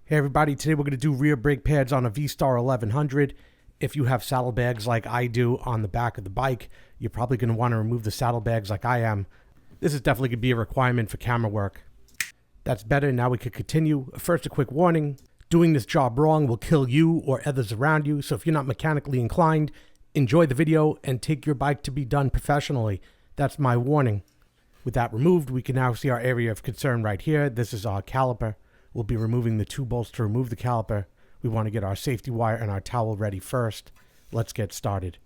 Hey everybody, today we're going to do rear brake pads on a VSTAR 1100. If you have saddlebags like I do on the back of the bike, you're probably going to want to remove the saddlebags like I am. This is definitely going to be a requirement for camera work. That's better. Now we can continue. First, a quick warning. Doing this job wrong will kill you or others around you, so if you're not mechanically inclined, enjoy the video and take your bike to be done professionally. That's my warning. With that removed, we can now see our area of concern right here. This is our caliper. We'll be removing the two bolts to remove the caliper. We want to get our safety wire and our towel ready first. Let's get started.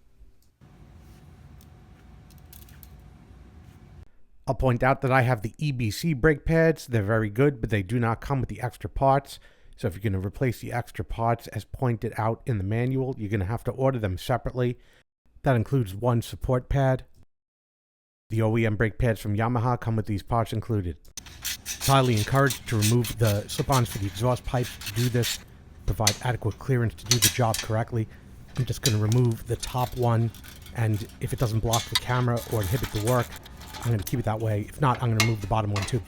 I'll point out that I have the EBC brake pads. They're very good, but they do not come with the extra parts. So if you're going to replace the extra parts as pointed out in the manual, you're going to have to order them separately. That includes one support pad. The OEM brake pads from Yamaha come with these parts included. It's highly encouraged to remove the slip-ons for the exhaust pipes. To do this, provide adequate clearance to do the job correctly. I'm just going to remove the top one, and if it doesn't block the camera or inhibit the work, I'm going to keep it that way. If not, I'm going to remove the bottom one too.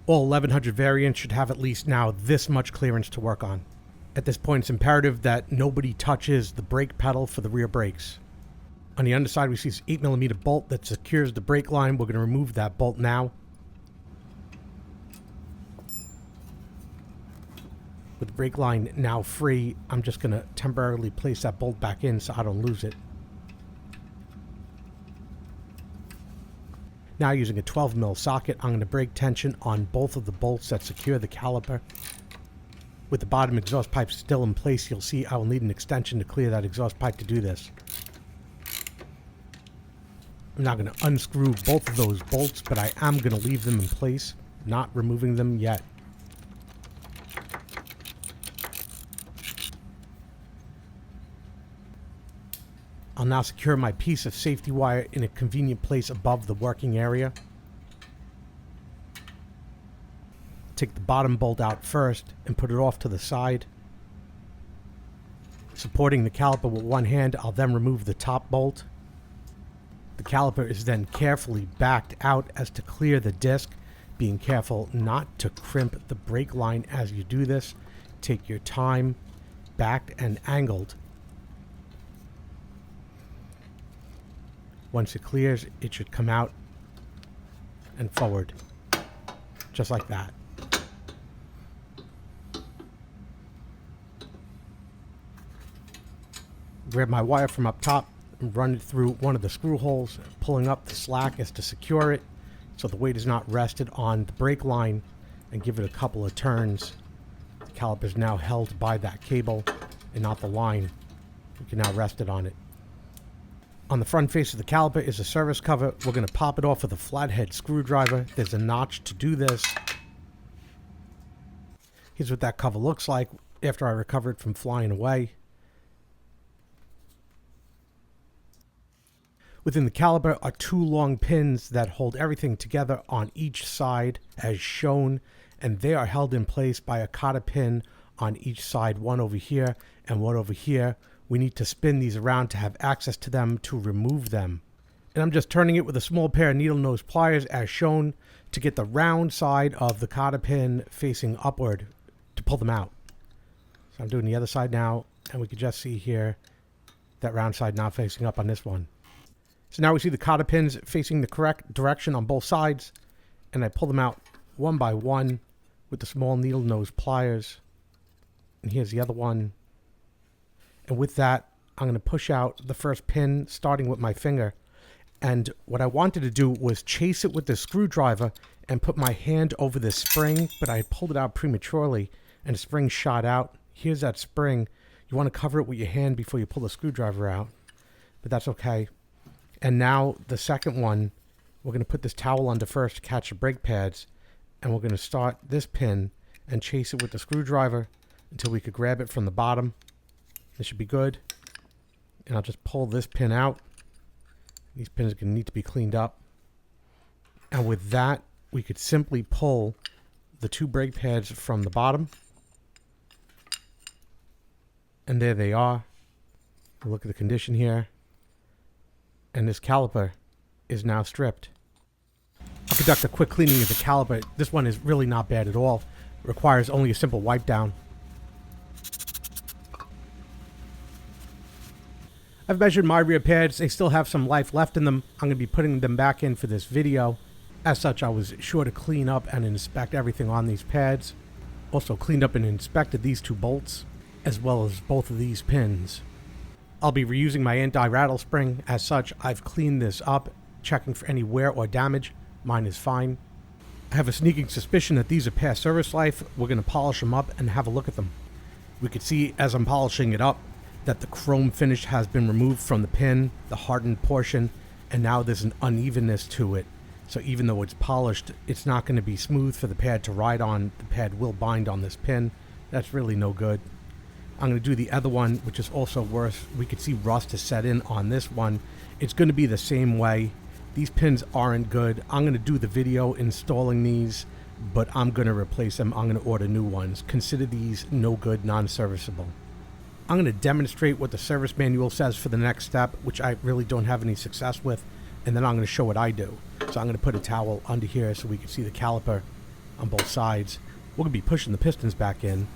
All 1100 variants should have at least now this much clearance to work on. At this point, it's imperative that nobody touches the brake pedal for the rear brakes. On the underside, we see this 8mm bolt that secures the brake line. We're going to remove that bolt now. With the brake line now free, I'm just going to temporarily place that bolt back in so I don't lose it. Now, using a 12mm socket, I'm going to break tension on both of the bolts that secure the caliper. With the bottom exhaust pipe still in place, you'll see I will need an extension to clear that exhaust pipe to do this. I'm not going to unscrew both of those bolts, but I am going to leave them in place, not removing them yet. I'll now secure my piece of safety wire in a convenient place above the working area. Take the bottom bolt out first and put it off to the side. Supporting the caliper with one hand, I'll then remove the top bolt. The caliper is then carefully backed out as to clear the disc, being careful not to crimp the brake line as you do this. Take your time, backed and angled. Once it clears, it should come out and forward, just like that. Grab my wire from up top and run it through one of the screw holes, pulling up the slack as to secure it so the weight is not rested on the brake line, and give it a couple of turns. The caliper is now held by that cable and not the line. We can now rest it on it. On the front face of the caliper is a service cover. We're going to pop it off with a flathead screwdriver. There's a notch to do this. Here's what that cover looks like after I recover it from flying away. Within the caliper are two long pins that hold everything together on each side as shown, and they are held in place by a cotter pin on each side, one over here and one over here. We need to spin these around to have access to them to remove them. And I'm just turning it with a small pair of needle nose pliers as shown to get the round side of the cotter pin facing upward to pull them out. So I'm doing the other side now, and we can just see here that round side now facing up on this one. So now we see the cotter pins facing the correct direction on both sides, and I pull them out one by one with the small needle nose pliers. And here's the other one. And with that, I'm going to push out the first pin, starting with my finger. And what I wanted to do was chase it with the screwdriver and put my hand over the spring, but I pulled it out prematurely, and the spring shot out. Here's that spring. You want to cover it with your hand before you pull the screwdriver out, but that's okay. And now the second one, we're going to put this towel under first to catch the brake pads, and we're going to start this pin and chase it with the screwdriver until we could grab it from the bottom. This should be good. And I'll just pull this pin out. These pins are going to need to be cleaned up. And with that, we could simply pull the two brake pads from the bottom. And there they are. Look at the condition here. And this caliper is now stripped. I'll conduct a quick cleaning of the caliper. This one is really not bad at all. Requires only a simple wipe down. I've measured my rear pads. They still have some life left in them. I'm going to be putting them back in for this video. As such, I was sure to clean up and inspect everything on these pads. Also cleaned up and inspected these 2 bolts, as well as both of these pins. I'll be reusing my anti-rattle spring. As such, I've cleaned this up, checking for any wear or damage. Mine is fine. I have a sneaking suspicion that these are past service life. We're going to polish them up and have a look at them. We could see as I'm polishing it up that the chrome finish has been removed from the pin, the hardened portion, and now there's an unevenness to it. So even though it's polished, it's not going to be smooth for the pad to ride on. The pad will bind on this pin. That's really no good. I'm going to do the other one, which is also worse. We could see rust has set in on this one. It's going to be the same way. These pins aren't good. I'm going to do the video installing these, but I'm going to replace them. I'm going to order new ones. Consider these no good, non-serviceable. I'm going to demonstrate what the service manual says for the next step, which I really don't have any success with, and then I'm going to show what I do. So I'm going to put a towel under here so we can see the caliper on both sides. We're going to be pushing the pistons back in.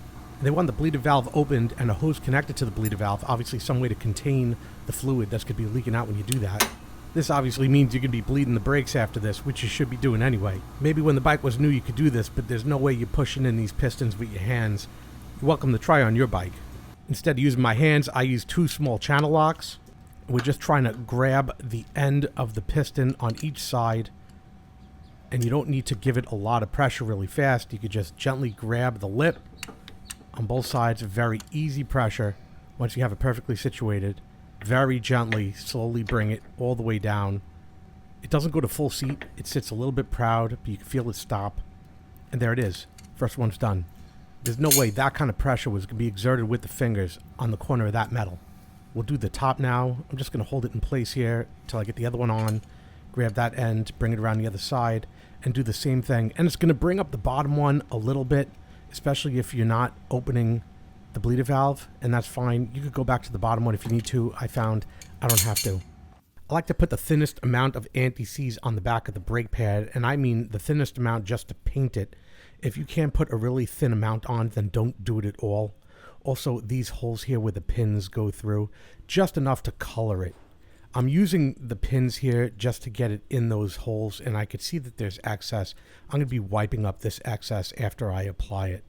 They want the bleeder valve opened and a hose connected to the bleeder valve. Obviously some way to contain the fluid that's going to be leaking out when you do that. This obviously means you're going to be bleeding the brakes after this, which you should be doing anyway. Maybe when the bike was new you could do this, but there's no way you're pushing in these pistons with your hands. You're welcome to try on your bike. Instead of using my hands, I use 2 small channel locks. We're just trying to grab the end of the piston on each side. And you don't need to give it a lot of pressure really fast. You could just gently grab the lip on both sides. Very easy pressure. Once you have it perfectly situated, very gently, slowly bring it all the way down. It doesn't go to full seat. It sits a little bit proud, but you can feel it stop. And there it is. First one's done. There's no way that kind of pressure was going to be exerted with the fingers on the corner of that metal. We'll do the top now. I'm just going to hold it in place here until I get the other one on. Grab that end, bring it around the other side, and do the same thing. And it's going to bring up the bottom one a little bit, especially if you're not opening the bleeder valve, and that's fine. You could go back to the bottom one if you need to. I found I don't have to. I like to put the thinnest amount of anti-seize on the back of the brake pad, and I mean the thinnest amount just to paint it. If you can't put a really thin amount on, then don't do it at all. Also, these holes here where the pins go through, just enough to color it. I'm using the pins here just to get it in those holes, and I could see that there's excess. I'm going to be wiping up this excess after I apply it.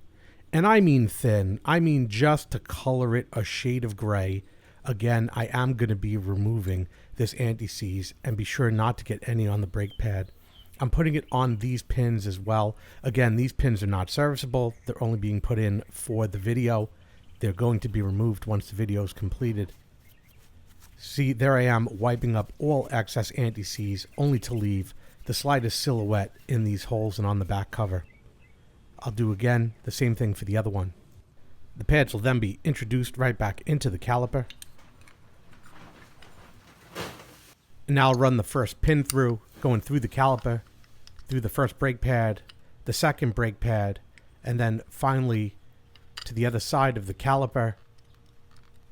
And I mean thin. I mean just to color it a shade of gray. Again, I am going to be removing this anti-seize, and be sure not to get any on the brake pad. I'm putting it on these pins as well. Again, these pins are not serviceable. They're only being put in for the video. They're going to be removed once the video is completed. See, there I am wiping up all excess anti-seize, only to leave the slightest silhouette in these holes and on the back cover. I'll do again the same thing for the other one. The pads will then be introduced right back into the caliper. And now I'll run the first pin through, going through the caliper, through the first brake pad, the second brake pad, and then finally to the other side of the caliper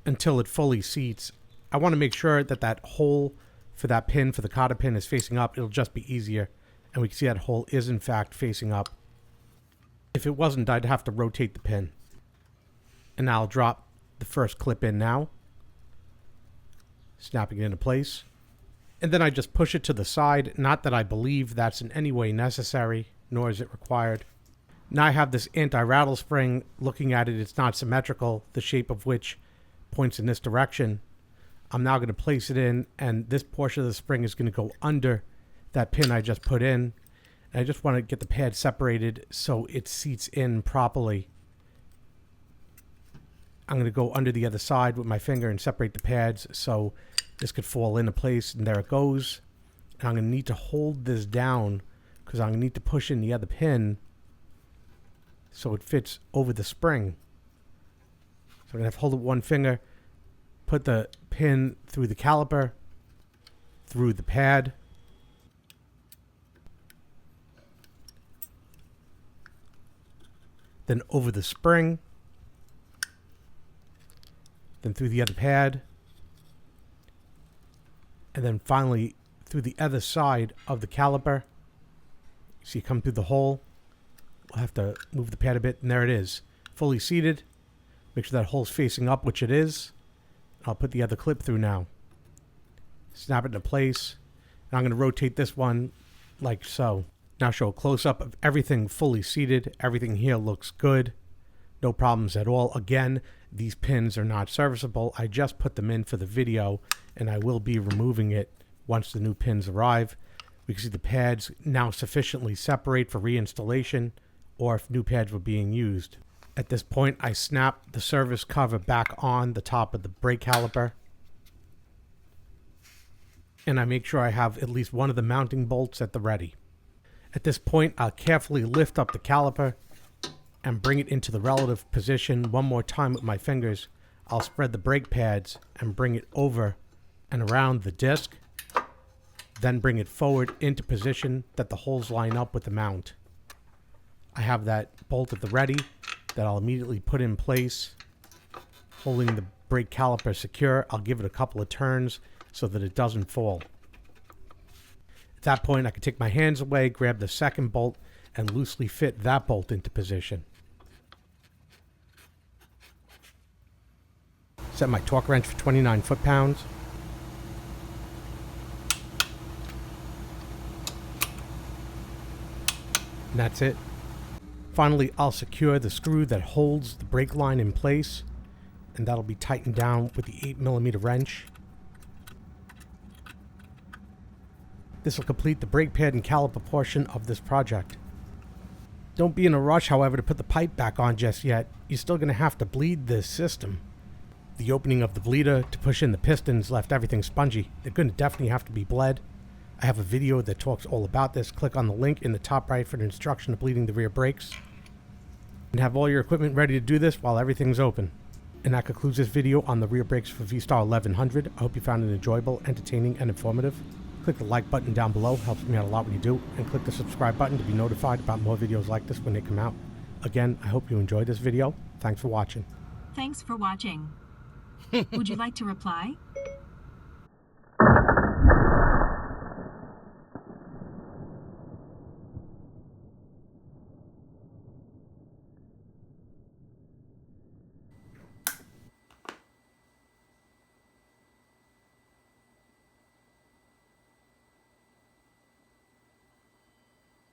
until it fully seats. I want to make sure that that hole for that pin, for the cotter pin, is facing up. It'll just be easier. And we can see that hole is in fact facing up. If it wasn't, I'd have to rotate the pin. And now I'll drop the first clip in now, snapping it into place. And then I just push it to the side. Not that I believe that's in any way necessary, nor is it required. Now I have this anti-rattle spring. Looking at it, it's not symmetrical, the shape of which points in this direction. I'm now going to place it in, and this portion of the spring is going to go under that pin I just put in. And I just want to get the pad separated so it seats in properly. I'm going to go under the other side with my finger and separate the pads so this could fall into place, and there it goes. And I'm going to need to hold this down because I'm going to need to push in the other pin so it fits over the spring. So I'm going to have to hold it with one finger, put the pin through the caliper, through the pad, then over the spring, then through the other pad, and then finally through the other side of the caliper. So you come through the hole, I'll have to move the pad a bit, and there it is. Fully seated. Make sure that hole's facing up, which it is. I'll put the other clip through now. Snap it into place. And I'm going to rotate this one like so. Now show a close-up of everything fully seated. Everything here looks good. No problems at all. Again, these pins are not serviceable. I just put them in for the video, and I will be removing it once the new pins arrive. We can see the pads now sufficiently separate for reinstallation, or if new pads were being used. At this point, I snap the service cover back on the top of the brake caliper, and I make sure I have at least one of the mounting bolts at the ready. At this point, I'll carefully lift up the caliper and bring it into the relative position one more time with my fingers. I'll spread the brake pads and bring it over and around the disc, then bring it forward into position that the holes line up with the mount. I have that bolt at the ready that I'll immediately put in place, holding the brake caliper secure. I'll give it a couple of turns so that it doesn't fall. At that point, I can take my hands away, grab the second bolt, and loosely fit that bolt into position. Set my torque wrench for 29 foot-pounds. And that's it. Finally, I'll secure the screw that holds the brake line in place, and that'll be tightened down with the 8mm wrench. This will complete the brake pad and caliper portion of this project. Don't be in a rush, however, to put the pipe back on just yet. You're still going to have to bleed this system. The opening of the bleeder to push in the pistons left everything spongy. They're going to definitely have to be bled. I have a video that talks all about this. Click on the link in the top right for an instruction to bleeding the rear brakes. And have all your equipment ready to do this while everything's open. And that concludes this video on the rear brakes for VSTAR 1100. I hope you found it enjoyable, entertaining, and informative. Click the like button down below, helps me out a lot when you do, and click the subscribe button to be notified about more videos like this when they come out. Again, I hope you enjoyed this video. Thanks for watching. Thanks for watching. Would you like to reply?